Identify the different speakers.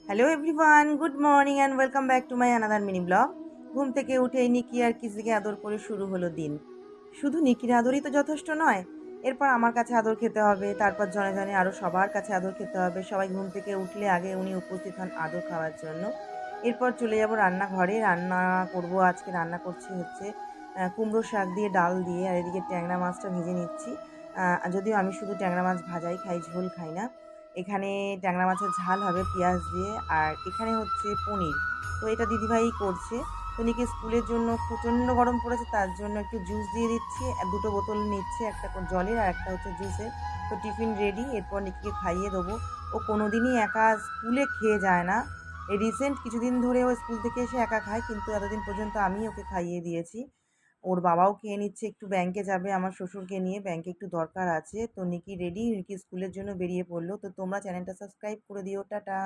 Speaker 1: Hello everyone, good morning and welcome back to my another mini blog. ঘুম থেকে উঠেই নিকি আর কিসিকে আদর করে শুরু হলো দিন। শুধু নিকির আদরই তো যথেষ্ট নয়, এরপর আমার কাছে আদর খেতে হবে, তারপর জনে জনে আরও সবার কাছে আদর খেতে হবে। সবাই ঘুম থেকে উঠলে আগে উনি উপস্থিত হন আদর খাওয়ার জন্য। এরপর চলে যাব রান্নাঘরে, রান্না করব। আজকে রান্না করছি হচ্ছে কুমড়ো শাক দিয়ে, ডাল দিয়ে, আর এদিকে ট্যাংরা মাছটা ভেজে নিচ্ছি। যদিও আমি শুধু ট্যাংরা মাছ ভাজাই খাই, ঝোল খাই না। এখানে ট্যাংরা মাছের ঝাল হবে পেঁয়াজ দিয়ে, আর এখানে হচ্ছে পনির। তো এটা দিদিভাই করছে। তো নিকে স্কুলের জন্য প্রচণ্ড গরম পড়েছে, তার জন্য একটু জুস দিয়ে দিচ্ছি। আর দুটো বোতল নিচ্ছে, একটা জলের আর একটা হচ্ছে জুসের। তো টিফিন রেডি, এরপর নিকিকে খাইয়ে দেবো। ও কোনোদিনই একা স্কুলে খেয়ে যায় না। এই রিসেন্ট কিছুদিন ধরে ও স্কুল থেকে এসে একা খায়, কিন্তু এতদিন পর্যন্ত আমি ওকে খাইয়ে দিয়েছি। ওর বাবাও খেয়ে নিচ্ছে, একটু ব্যাংকে যাবে আমার শ্বশুরকে নিয়ে, ব্যাংকে একটু দরকার আছে। তো নিকি রেডি, নিকি স্কুলের জন্য বেরিয়ে পড়লো। তো তোমরা চ্যানেলটা সাবস্ক্রাইব করে দিও। টাটা।